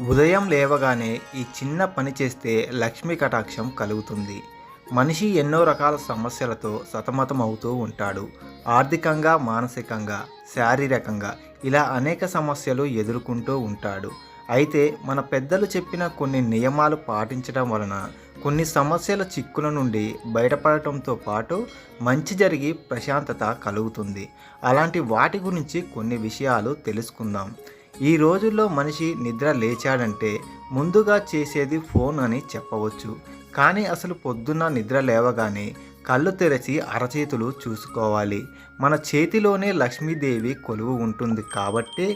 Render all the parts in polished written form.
ఉదయం లేవగానే ఈ చిన్న పని చేస్తే లక్ష్మీ కటాక్షం కలుగుతుంది. మనిషి ఎన్నో రకాల సమస్యలతో సతమతం అవుతూ ఉంటాడు. ఆర్థికంగా, మానసికంగా, శారీరకంగా ఇలా అనేక సమస్యలు ఎదుర్కొంటూ ఉంటాడు. అయితే మన పెద్దలు చెప్పిన కొన్ని నియమాలు పాటించడం వలన కొన్ని సమస్యల చిక్కుల నుండి బయటపడటంతో పాటు మంచి జరిగి ప్రశాంతత కలుగుతుంది. అలాంటి వాటి గురించి కొన్ని విషయాలు తెలుసుకుందాం. ఈ రోజుల్లో మనిషి నిద్ర లేచాడంటే ముందుగా చేసేది ఫోన్ అని చెప్పవచ్చు. కానీ అసలు పొద్దున్న నిద్ర లేవగానే కళ్ళు తెరచి అరచేతులు చూసుకోవాలి. మన చేతిలోనే లక్ష్మీదేవి కొలువు ఉంటుంది కాబట్టి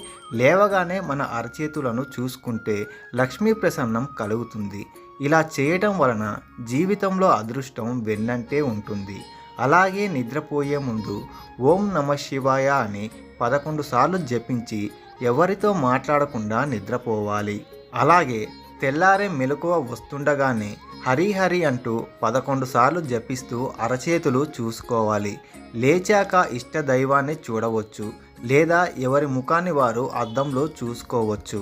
లేవగానే మన అరచేతులను చూసుకుంటే లక్ష్మీ ప్రసన్నం కలుగుతుంది. ఇలా చేయటం వలన జీవితంలో అదృష్టం వెన్నంటే ఉంటుంది. అలాగే నిద్రపోయే ముందు ఓం నమ శివాయ అని 11 సార్లు జపించి ఎవరితో మాట్లాడకుండా నిద్రపోవాలి. అలాగే తెల్లారే మెలకువ వస్తుండగానే హరి హరి అంటూ 11 సార్లు జపిస్తూ అరచేతులు చూసుకోవాలి. లేచాక ఇష్ట దైవాన్ని చూడవచ్చు, లేదా ఎవరి ముఖాన్ని వారు అద్దంలో చూసుకోవచ్చు.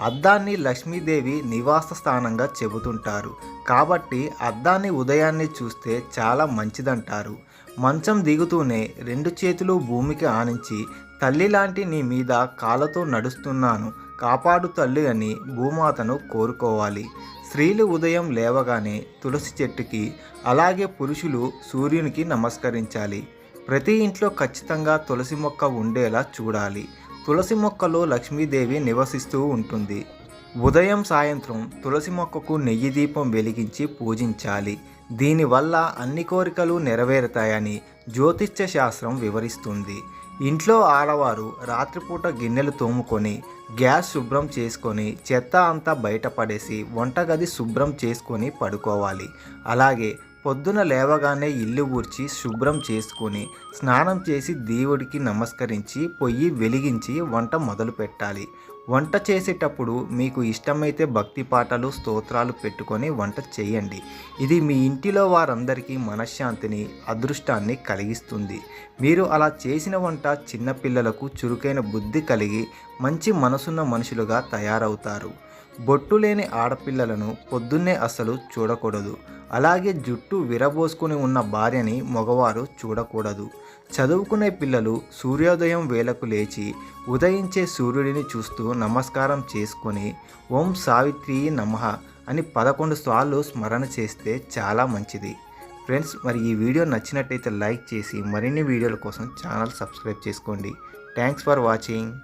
అద్దాన్ని లక్ష్మీదేవి నివాస స్థానంగా చెబుతుంటారు కాబట్టి అద్దాన్ని ఉదయాన్నే చూస్తే చాలా మంచిదంటారు. మంచం దిగుతూనే 2 చేతులు భూమికి ఆనించి తల్లి లాంటి నీ మీద కాళ్ళతో నడుస్తున్నాను కాపాడు తల్లి అని భూమాతను కోరుకోవాలి. స్త్రీలు ఉదయం లేవగానే తులసి చెట్టుకి, అలాగే పురుషులు సూర్యునికి నమస్కరించాలి. ప్రతి ఇంట్లో ఖచ్చితంగా తులసి మొక్క ఉండేలా చూడాలి. తులసి మొక్కలో లక్ష్మీదేవి నివసిస్తూ ఉంటుంది. ఉదయం సాయంత్రం తులసి మొక్కకు నెయ్యి దీపం వెలిగించి పూజించాలి. దీనివల్ల అన్ని కోరికలు నెరవేరుతాయని జ్యోతిష్య శాస్త్రం వివరిస్తుంది. ఇంట్లో ఆడవారు రాత్రిపూట గిన్నెలు తోముకొని గ్యాస్ శుభ్రం చేసుకొని చెత్త అంతా బయటపడేసి వంటగది శుభ్రం చేసుకొని పడుకోవాలి. అలాగే పొద్దున లేవగానే ఇల్లు ఊడ్చి శుభ్రం చేసుకొని స్నానం చేసి దేవుడికి నమస్కరించి పొయ్యి వెలిగించి వంట మొదలు పెట్టాలి. వంట చేసేటప్పుడు మీకు ఇష్టమైతే భక్తి పాటలు, స్తోత్రాలు పెట్టుకొని వంట చేయండి. ఇది మీ ఇంటిలో వారందరికీ మనశ్శాంతిని, అదృష్టాన్ని కలిగిస్తుంది. మీరు అలా చేసిన వంట చిన్నపిల్లలకు చురుకైన బుద్ధి కలిగి మంచి మనసున్న మనుషులుగా తయారవుతారు. బొట్టు లేని ఆడపిల్లలను పొద్దున్నే అస్సలు చూడకూడదు. అలాగే జుట్టు విరబోసుకుని ఉన్న భార్యని మగవారు చూడకూడదు. చదువుకునే పిల్లలు సూర్యోదయం వేళకు లేచి ఉదయించే సూర్యుడిని చూస్తూ నమస్కారం చేసుకొని ఓం సావిత్రి నమః అని 11 సార్లు స్మరణ చేస్తే చాలా మంచిది. ఫ్రెండ్స్, మరి ఈ వీడియో నచ్చినట్టయితే లైక్ చేసి మరిన్ని వీడియోల కోసం ఛానల్ సబ్స్క్రైబ్ చేసుకోండి. Thanks for watching.